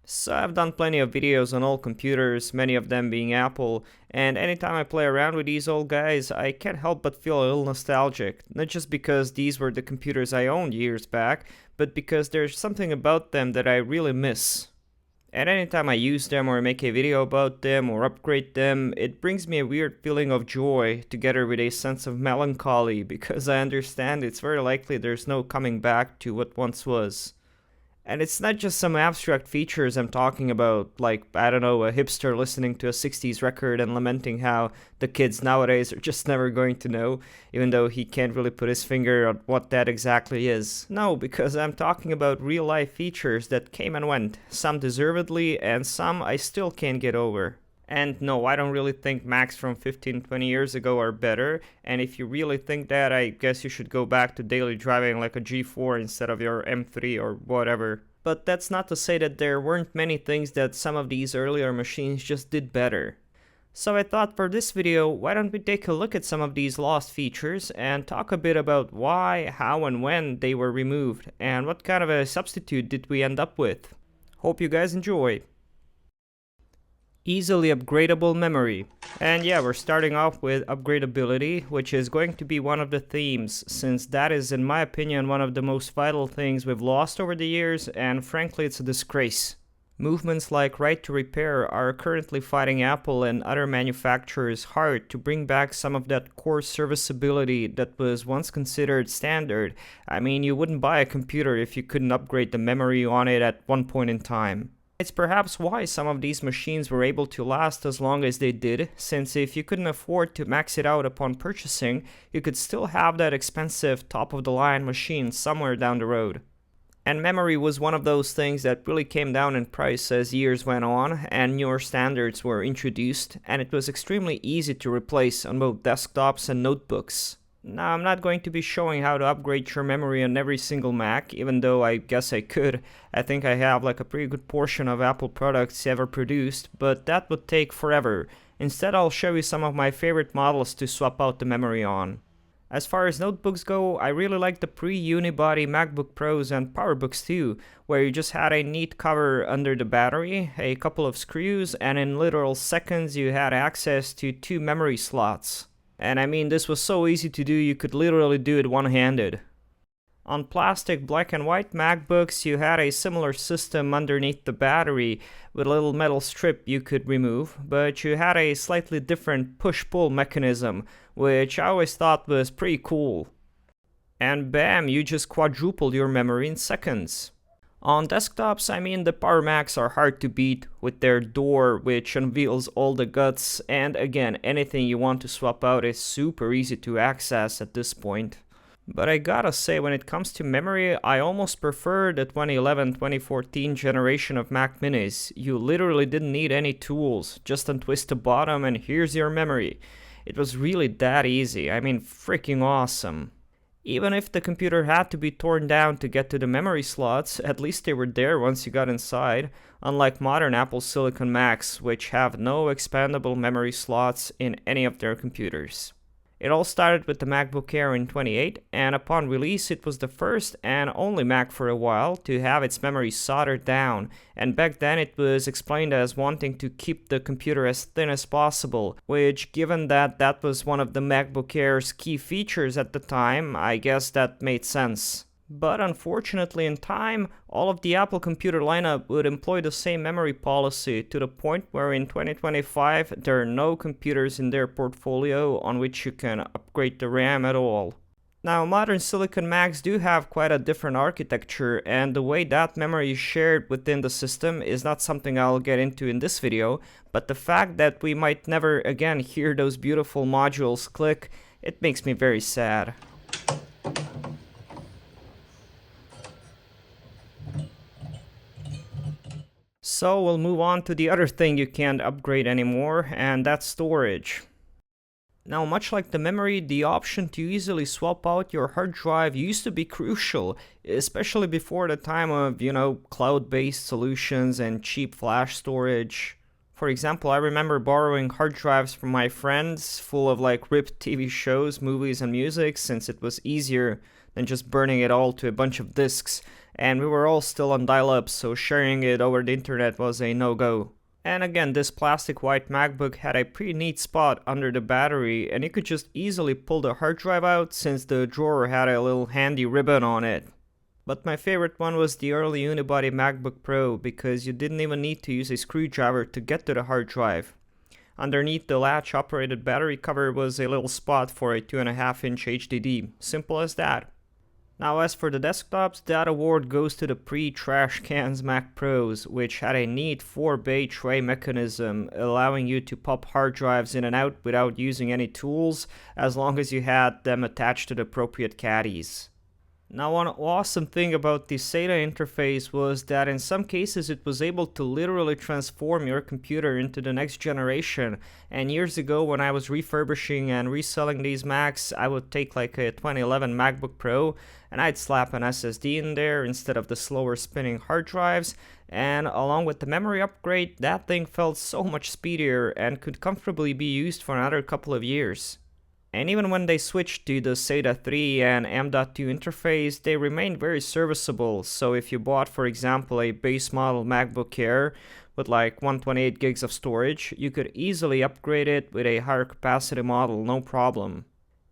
So I've done plenty of videos on old computers, many of them being Apple, and anytime I play around with these old guys, I can't help but feel a little nostalgic. Not just because these were the computers I owned years back, but because there's something about them that I really miss. And anytime I use them or make a video about them or upgrade them, it brings me a weird feeling of joy together with a sense of melancholy because I understand it's very likely there's no coming back to what once was. And it's not just some abstract features I'm talking about, like, I don't know, a hipster listening to a 60s record and lamenting how the kids nowadays are just never going to know, even though he can't really put his finger on what that exactly is. No, because I'm talking about real life features that came and went, some deservedly, and some I still can't get over. And no, I don't really think Macs from 15-20 years ago are better, and if you really think that, I guess you should go back to daily driving like a G4 instead of your M3 or whatever. But that's not to say that there weren't many things that some of these earlier machines just did better. So I thought for this video, why don't we take a look at some of these lost features and talk a bit about why, how, and when they were removed, and what kind of a substitute did we end up with. Hope you guys enjoy. Easily upgradable memory. And yeah, we're starting off with upgradability, which is going to be one of the themes, since that is, in my opinion, one of the most vital things we've lost over the years, and frankly, it's a disgrace. Movements like right to repair are currently fighting Apple and other manufacturers hard to bring back some of that core serviceability that was once considered standard. I mean, you wouldn't buy a computer if you couldn't upgrade the memory on it at one point in time. It's perhaps why some of these machines were able to last as long as they did, since if you couldn't afford to max it out upon purchasing, you could still have that expensive top-of-the-line machine somewhere down the road. And memory was one of those things that really came down in price as years went on and newer standards were introduced, and it was extremely easy to replace on both desktops and notebooks. Now, I'm not going to be showing how to upgrade your memory on every single Mac, even though I guess I could. I think I have like a pretty good portion of Apple products ever produced, but that would take forever. Instead, I'll show you some of my favorite models to swap out the memory on. As far as notebooks go, I really like the pre-unibody MacBook Pros and PowerBooks too, where you just had a neat cover under the battery, a couple of screws, and in literal seconds you had access to 2 memory slots. And I mean, this was so easy to do, you could literally do it one-handed. On plastic black and white MacBooks, you had a similar system underneath the battery with a little metal strip you could remove, but you had a slightly different push-pull mechanism, which I always thought was pretty cool. And bam, you just quadrupled your memory in seconds. On desktops, I mean, the Power Macs are hard to beat with their door, which unveils all the guts, and again, anything you want to swap out is super easy to access at this point. But I gotta say, when it comes to memory, I almost prefer the 2011-2014 generation of Mac Minis. You literally didn't need any tools, just untwist the bottom and here's your memory. It was really that easy, I mean, freaking awesome. Even if the computer had to be torn down to get to the memory slots, at least they were there once you got inside, unlike modern Apple Silicon Macs, which have no expandable memory slots in any of their computers. It all started with the MacBook Air in 2008, and upon release it was the first and only Mac for a while to have its memory soldered down, and back then it was explained as wanting to keep the computer as thin as possible, which, given that that was one of the MacBook Air's key features at the time, I guess that made sense. But unfortunately in time, all of the Apple computer lineup would employ the same memory policy to the point where in 2025 there are no computers in their portfolio on which you can upgrade the RAM at all. Now, modern Silicon Macs do have quite a different architecture, and the way that memory is shared within the system is not something I'll get into in this video, but the fact that we might never again hear those beautiful modules click, it makes me very sad. So we'll move on to the other thing you can't upgrade anymore, and that's storage. Now, much like the memory, the option to easily swap out your hard drive used to be crucial, especially before the time of, cloud-based solutions and cheap flash storage. For example, I remember borrowing hard drives from my friends full of ripped TV shows, movies, and music, since it was easier than just burning it all to a bunch of disks. and we were all still on dial-up, so sharing it over the internet was a no-go. And again, this plastic white MacBook had a pretty neat spot under the battery, and you could just easily pull the hard drive out since the drawer had a little handy ribbon on it. But my favorite one was the early unibody MacBook Pro because you didn't even need to use a screwdriver to get to the hard drive. Underneath the latch operated battery cover was a little spot for a 2.5-inch HDD, simple as that. Now as for the desktops, that award goes to the pre-trash cans Mac Pros, which had a neat 4-bay tray mechanism, allowing you to pop hard drives in and out without using any tools, as long as you had them attached to the appropriate caddies. Now one awesome thing about the SATA interface was that in some cases it was able to literally transform your computer into the next generation, and years ago when I was refurbishing and reselling these Macs, I would take like a 2011 MacBook Pro and I'd slap an SSD in there instead of the slower spinning hard drives, and along with the memory upgrade, that thing felt so much speedier and could comfortably be used for another couple of years. And even when they switched to the SATA 3 and M.2 interface, they remained very serviceable, so if you bought, for example, a base model MacBook Air with like 128 gigs of storage, you could easily upgrade it with a higher capacity model, no problem.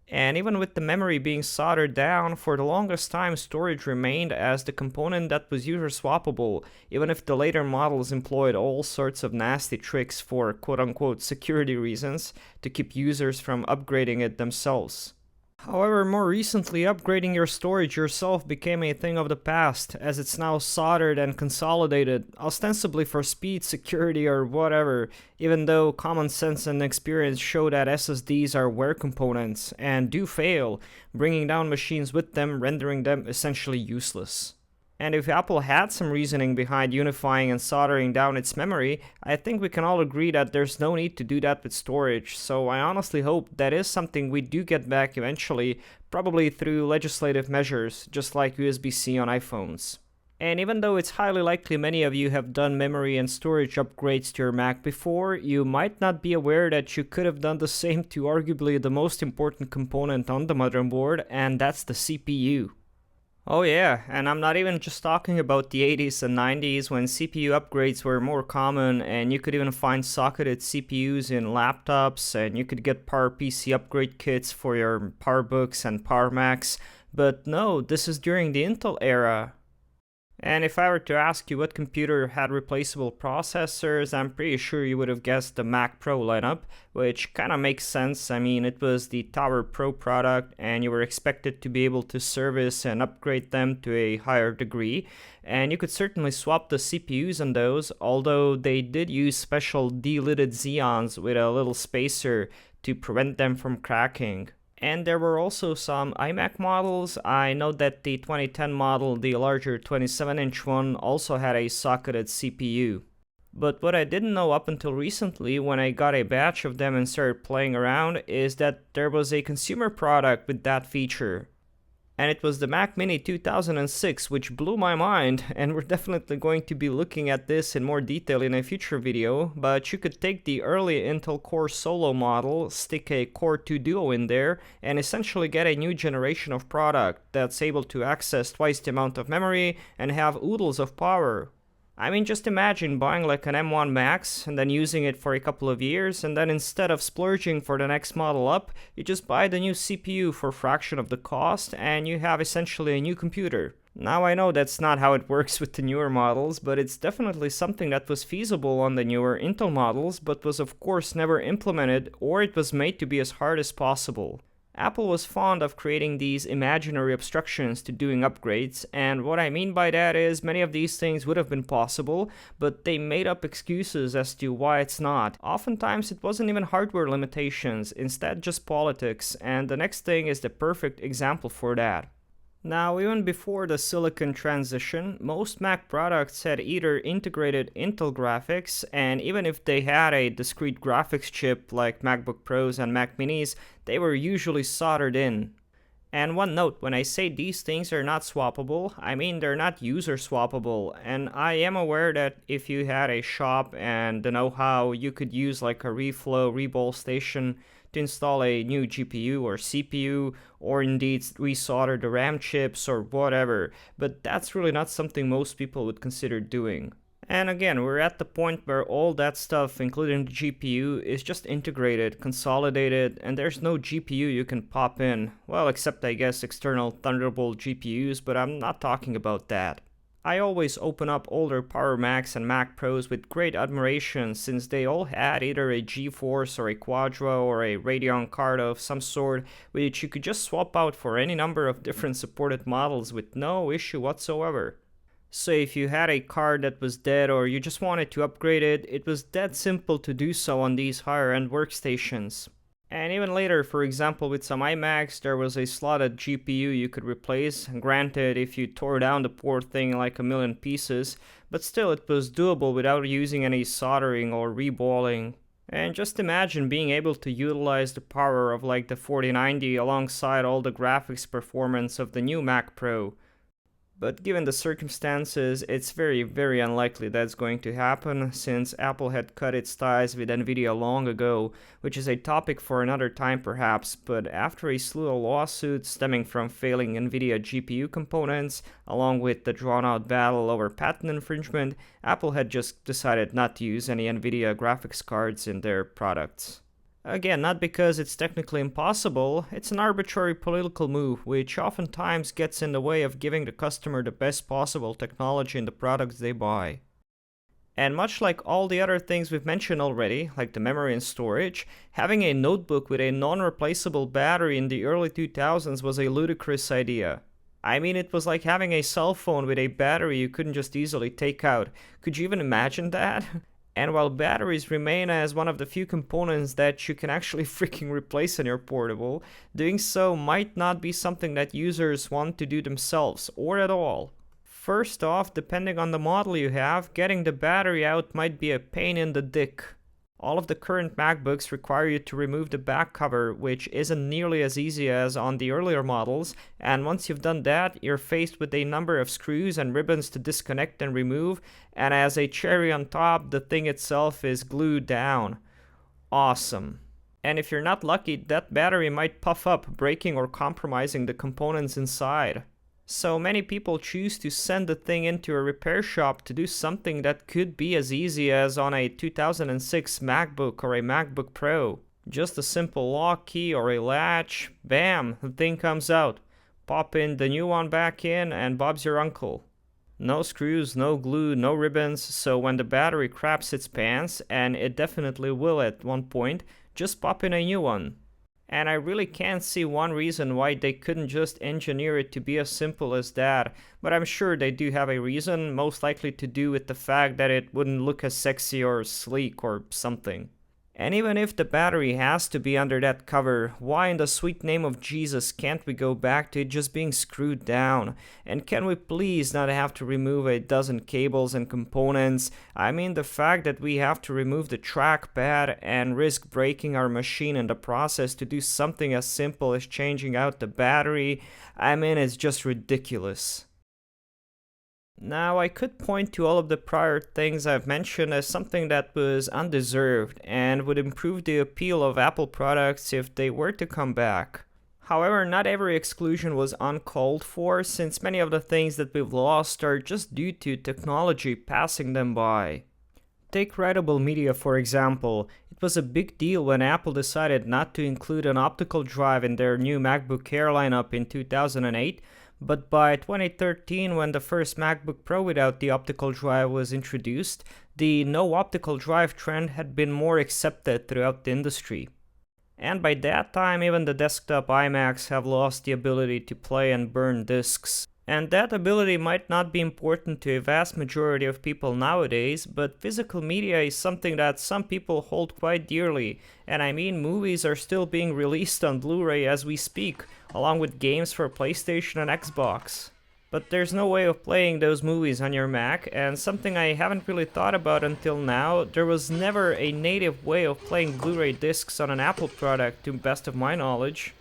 And even with the memory being soldered down, for the longest time storage remained as the component that was user swappable, even if the later models employed all sorts of nasty tricks for quote-unquote security reasons to keep users from upgrading it themselves. However, more recently, upgrading your storage yourself became a thing of the past, as it's now soldered and consolidated, ostensibly for speed, security, or whatever, even though common sense and experience show that SSDs are wear components and do fail, bringing down machines with them, rendering them essentially useless. And if Apple had some reasoning behind unifying and soldering down its memory, I think we can all agree that there's no need to do that with storage, so I honestly hope that is something we do get back eventually, probably through legislative measures, just like USB-C on iPhones. And even though it's highly likely many of you have done memory and storage upgrades to your Mac before, you might not be aware that you could have done the same to arguably the most important component on the motherboard, and that's the CPU. Oh yeah, and I'm not even just talking about the 80s and 90s when CPU upgrades were more common and you could even find socketed CPUs in laptops and you could get PowerPC upgrade kits for your PowerBooks and PowerMacs, but no, this is during the Intel era. And if I were to ask you what computer had replaceable processors, I'm pretty sure you would have guessed the Mac Pro lineup, which kinda makes sense. I mean, it was the Tower Pro product and you were expected to be able to service and upgrade them to a higher degree, and you could certainly swap the CPUs on those, although they did use special delidded Xeons with a little spacer to prevent them from cracking. And there were also some iMac models. I know that the 2010 model, the larger 27-inch one, also had a socketed CPU. But what I didn't know up until recently, when I got a batch of them and started playing around, is that there was a consumer product with that feature. And it was the Mac Mini 2006, which blew my mind, and we're definitely going to be looking at this in more detail in a future video, but you could take the early Intel Core Solo model, stick a Core 2 Duo in there, and essentially get a new generation of product that's able to access twice the amount of memory and have oodles of power. I mean, just imagine buying like an M1 Max and then using it for a couple of years, and then instead of splurging for the next model up, you just buy the new CPU for a fraction of the cost and you have essentially a new computer. Now I know that's not how it works with the newer models, but it's definitely something that was feasible on the newer Intel models, but was of course never implemented, or it was made to be as hard as possible. Apple was fond of creating these imaginary obstructions to doing upgrades, and what I mean by that is many of these things would have been possible, but they made up excuses as to why it's not. Oftentimes it wasn't even hardware limitations, instead just politics, and the next thing is the perfect example for that. Now, even before the silicon transition, most Mac products had either integrated Intel graphics, and even if they had a discrete graphics chip like MacBook Pros and Mac Minis, they were usually soldered in. And one note, when I say these things are not swappable, I mean they're not user swappable, and I am aware that if you had a shop and the know-how, you could use like a reflow reball station to install a new GPU or CPU, or indeed resolder the RAM chips or whatever, but that's really not something most people would consider doing. And again, we're at the point where all that stuff, including the GPU, is just integrated, consolidated, and there's no GPU you can pop in. Well, except I guess external Thunderbolt GPUs, but I'm not talking about that. I always open up older Power Macs and Mac Pros with great admiration, since they all had either a GeForce or a Quadro or a Radeon card of some sort, which you could just swap out for any number of different supported models with no issue whatsoever. So if you had a card that was dead or you just wanted to upgrade it, it was that simple to do so on these higher end workstations. And even later, for example, with some iMacs, there was a slotted GPU you could replace, granted if you tore down the poor thing like a million pieces, but still it was doable without using any soldering or reballing. And just imagine being able to utilize the power of like the 4090 alongside all the graphics performance of the new Mac Pro. But given the circumstances, it's very, very unlikely that's going to happen, since Apple had cut its ties with Nvidia long ago, which is a topic for another time perhaps, but after a slew of lawsuits stemming from failing Nvidia GPU components, along with the drawn-out battle over patent infringement, Apple had just decided not to use any Nvidia graphics cards in their products. Again, not because it's technically impossible, it's an arbitrary political move which oftentimes gets in the way of giving the customer the best possible technology in the products they buy. And much like all the other things we've mentioned already, like the memory and storage, having a notebook with a non-replaceable battery in the early 2000s was a ludicrous idea. I mean, it was like having a cell phone with a battery you couldn't just easily take out. Could you even imagine that? And while batteries remain as one of the few components that you can actually freaking replace in your portable, doing so might not be something that users want to do themselves, or at all. First off, depending on the model you have, getting the battery out might be a pain in the dick. All of the current MacBooks require you to remove the back cover, which isn't nearly as easy as on the earlier models, and once you've done that, you're faced with a number of screws and ribbons to disconnect and remove, and as a cherry on top, the thing itself is glued down. Awesome. And if you're not lucky, that battery might puff up, breaking or compromising the components inside. So many people choose to send the thing into a repair shop to do something that could be as easy as on a 2006 MacBook or a MacBook Pro. Just a simple lock key or a latch, bam, the thing comes out. Pop in the new one back in and Bob's your uncle. No screws, no glue, no ribbons, so when the battery craps its pants, and it definitely will at one point, just pop in a new one. And I really can't see one reason why they couldn't just engineer it to be as simple as that, but I'm sure they do have a reason, most likely to do with the fact that it wouldn't look as sexy or sleek or something. And even if the battery has to be under that cover, why in the sweet name of Jesus can't we go back to it just being screwed down? And can we please not have to remove a dozen cables and components? I mean, the fact that we have to remove the trackpad and risk breaking our machine in the process to do something as simple as changing out the battery, I mean, it's just ridiculous. Now, I could point to all of the prior things I've mentioned as something that was undeserved and would improve the appeal of Apple products if they were to come back. However, not every exclusion was uncalled for, since many of the things that we've lost are just due to technology passing them by. Take writable media for example. It was a big deal when Apple decided not to include an optical drive in their new MacBook Air lineup in 2008, but by 2013, when the first MacBook Pro without the optical drive was introduced, the no optical drive trend had been more accepted throughout the industry. And by that time, even the desktop iMacs have lost the ability to play and burn discs. And that ability might not be important to a vast majority of people nowadays, but physical media is something that some people hold quite dearly, and I mean movies are still being released on Blu-ray as we speak, along with games for PlayStation and Xbox. But there's no way of playing those movies on your Mac, and something I haven't really thought about until now, there was never a native way of playing Blu-ray discs on an Apple product to the best of my knowledge.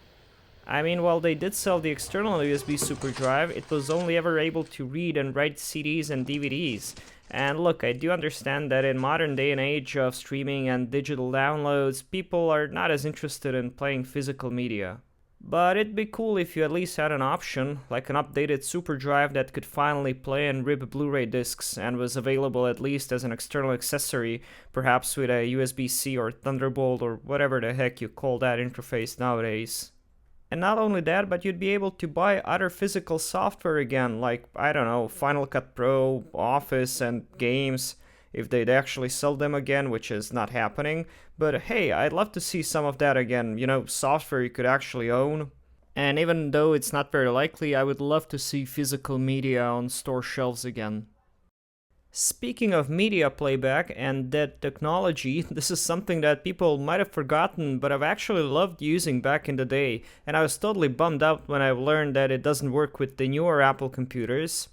I mean, while they did sell the external USB super drive, it was only ever able to read and write CDs and DVDs. And look, I do understand that in modern day and age of streaming and digital downloads, people are not as interested in playing physical media. But it'd be cool if you at least had an option, like an updated super drive that could finally play and rip Blu-ray discs and was available at least as an external accessory, perhaps with a USB-C or Thunderbolt or whatever the heck you call that interface nowadays. And not only that, but you'd be able to buy other physical software again, like, I don't know, Final Cut Pro, Office, and games, if they'd actually sell them again, which is not happening. But hey, I'd love to see some of that again, software you could actually own. And even though it's not very likely, I would love to see physical media on store shelves again. Speaking of media playback and that technology, this is something that people might have forgotten, but I've actually loved using back in the day, and I was totally bummed out when I learned that it doesn't work with the newer Apple computers.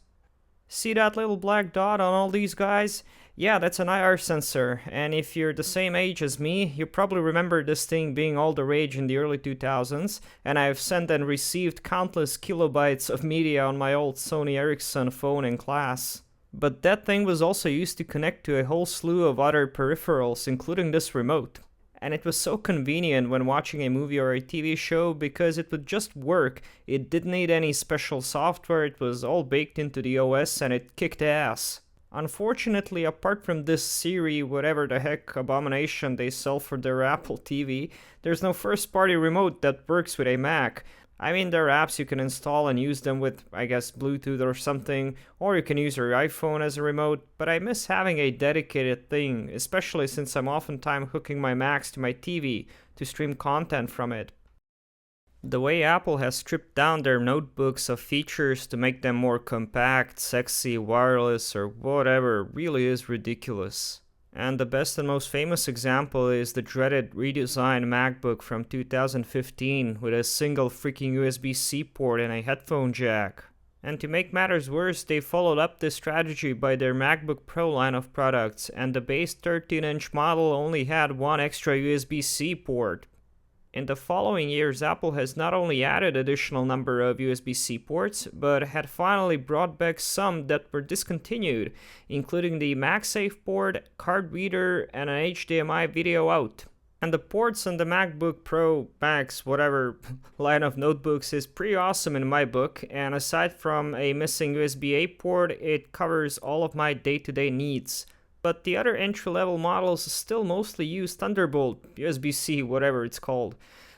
See that little black dot on all these guys? Yeah, that's an IR sensor, and if you're the same age as me, you probably remember this thing being all the rage in the early 2000s, and I've sent and received countless kilobytes of media on my old Sony Ericsson phone in class. But that thing was also used to connect to a whole slew of other peripherals, including this remote. And it was so convenient when watching a movie or a TV show because it would just work. It didn't need any special software, it was all baked into the OS and it kicked ass. Unfortunately, apart from this Siri, whatever the heck abomination they sell for their Apple TV, there's no first-party remote that works with a Mac. I mean, there are apps you can install and use them with, I guess, Bluetooth or something, or you can use your iPhone as a remote, but I miss having a dedicated thing, especially since I'm oftentimes hooking my Macs to my TV to stream content from it. The way Apple has stripped down their notebooks of features to make them more compact, sexy, wireless, or whatever really is ridiculous. And the best and most famous example is the dreaded redesigned MacBook from 2015 with a single freaking USB-C port and a headphone jack. And to make matters worse, they followed up this strategy by their MacBook Pro line of products, and the base 13-inch model only had one extra USB-C port. In the following years, Apple has not only added additional number of USB-C ports, but had finally brought back some that were discontinued, including the MagSafe port, card reader, and an HDMI video out. And the ports on the MacBook Pro, Max, whatever line of notebooks is pretty awesome in my book, and aside from a missing USB-A port, it covers all of my day-to-day needs. But the other entry-level models still mostly use Thunderbolt, USB-C, whatever it's called,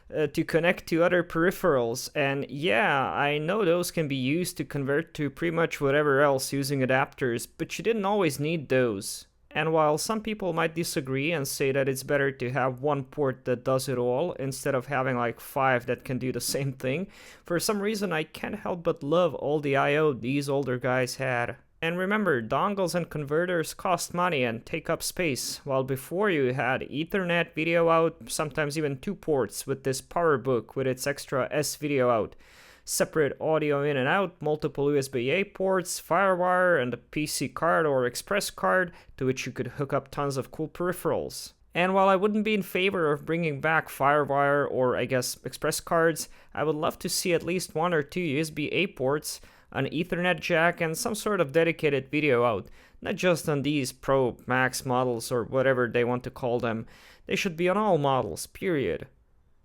to connect to other peripherals. And yeah, I know those can be used to convert to pretty much whatever else using adapters, but you didn't always need those. And while some people might disagree and say that it's better to have one port that does it all instead of having like 5 that can do the same thing, for some reason I can't help but love all the I/O these older guys had. And remember, dongles and converters cost money and take up space, while before you had Ethernet video out, sometimes even 2 ports with this PowerBook with its extra S video out, separate audio in and out, multiple USB-A ports, FireWire, and a PC card or Express card to which you could hook up tons of cool peripherals. And while I wouldn't be in favor of bringing back FireWire or I guess Express cards, I would love to see at least 1 or 2 USB-A ports, an Ethernet jack, and some sort of dedicated video out. Not just on these Pro, Max models or whatever they want to call them. They should be on all models, period.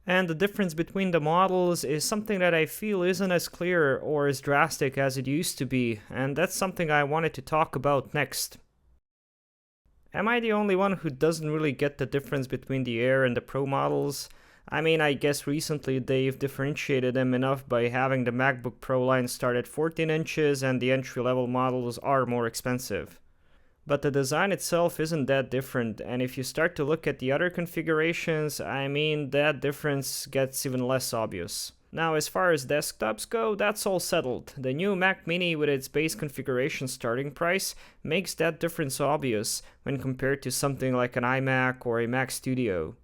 And the difference between the models is something that I feel isn't as clear or as drastic as it used to be, and that's something I wanted to talk about next. Am I the only one who doesn't really get the difference between the Air and the Pro models? I mean, I guess recently they've differentiated them enough by having the MacBook Pro line start at 14 inches and the entry-level models are more expensive. But the design itself isn't that different, and if you start to look at the other configurations, I mean, that difference gets even less obvious. Now, as far as desktops go, that's all settled. The new Mac Mini with its base configuration starting price makes that difference obvious when compared to something like an iMac or a Mac Studio.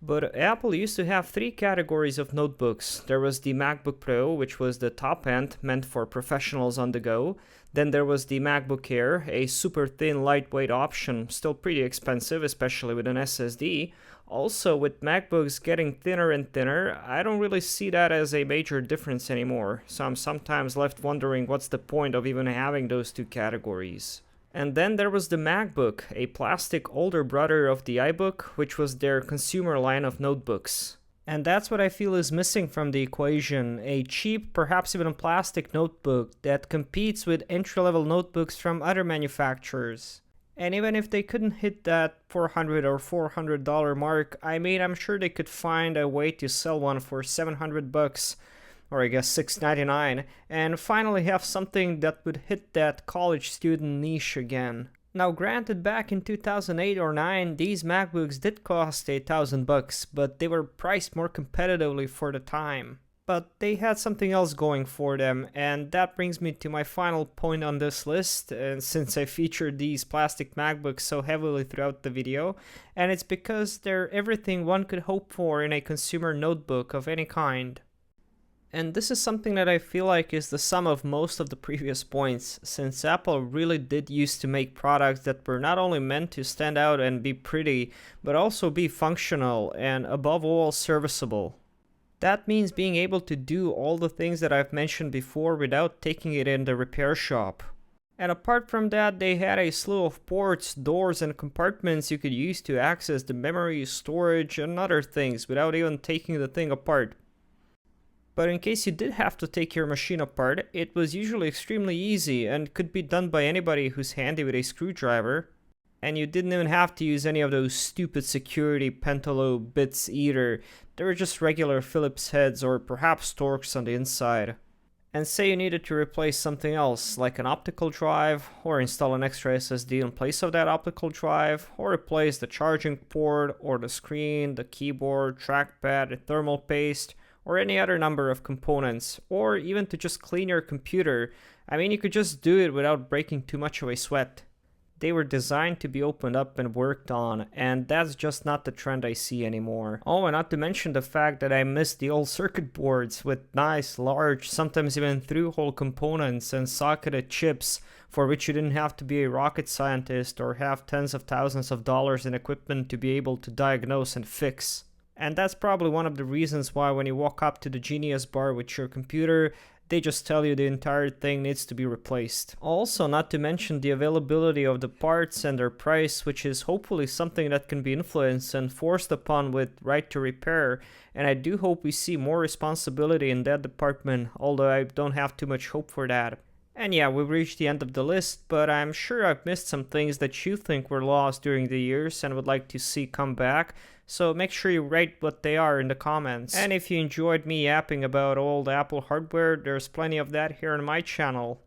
But Apple used to have 3 categories of notebooks. There was the MacBook Pro, which was the top end, meant for professionals on the go. Then there was the MacBook Air, a super thin, lightweight option, still pretty expensive, especially with an SSD. Also, with MacBooks getting thinner and thinner, I don't really see that as a major difference anymore, so I'm sometimes left wondering what's the point of even having those 2 categories. And then there was the MacBook, a plastic older brother of the iBook, which was their consumer line of notebooks. And that's what I feel is missing from the equation, a cheap, perhaps even a plastic notebook that competes with entry-level notebooks from other manufacturers. And even if they couldn't hit that $400 or $400 mark, I mean, I'm sure they could find a way to sell one for $700, or I guess $699, and finally have something that would hit that college student niche again. Now granted, back in 2008 or 9, these MacBooks did cost $1,000, but they were priced more competitively for the time. But they had something else going for them, and that brings me to my final point on this list, and since I featured these plastic MacBooks so heavily throughout the video, and it's because they're everything one could hope for in a consumer notebook of any kind. And this is something that I feel like is the sum of most of the previous points, since Apple really did used to make products that were not only meant to stand out and be pretty, but also be functional and above all serviceable. That means being able to do all the things that I've mentioned before without taking it in the repair shop. And apart from that, they had a slew of ports, doors, and compartments you could use to access the memory, storage, and other things without even taking the thing apart. But in case you did have to take your machine apart, it was usually extremely easy and could be done by anybody who's handy with a screwdriver. And you didn't even have to use any of those stupid security pentalo bits either. They were just regular Phillips heads or perhaps Torx on the inside. And say you needed to replace something else, like an optical drive, or install an extra SSD in place of that optical drive, or replace the charging port, or the screen, the keyboard, trackpad, the thermal paste, or any other number of components, or even to just clean your computer. I mean, you could just do it without breaking too much of a sweat. They were designed to be opened up and worked on, and that's just not the trend I see anymore. Oh, and not to mention the fact that I miss the old circuit boards with nice, large, sometimes even through-hole components and socketed chips for which you didn't have to be a rocket scientist or have tens of thousands of dollars in equipment to be able to diagnose and fix. And that's probably one of the reasons why when you walk up to the Genius bar with your computer, they just tell you the entire thing needs to be replaced. Also, not to mention the availability of the parts and their price, which is hopefully something that can be influenced and forced upon with right to repair. And I do hope we see more responsibility in that department, although I don't have too much hope for that. And yeah, we've reached the end of the list, but I'm sure I've missed some things that you think were lost during the years and would like to see come back. So make sure you write what they are in the comments. And if you enjoyed me yapping about old Apple hardware, there's plenty of that here on my channel.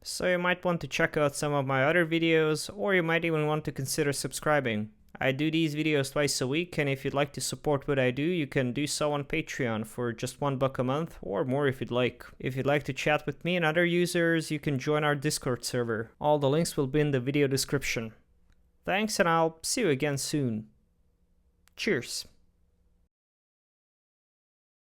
So you might want to check out some of my other videos, or you might even want to consider subscribing. I do these videos twice a week, and if you'd like to support what I do, you can do so on Patreon for just $1 a month, or more if you'd like. If you'd like to chat with me and other users, you can join our Discord server. All the links will be in the video description. Thanks, and I'll see you again soon. Cheers.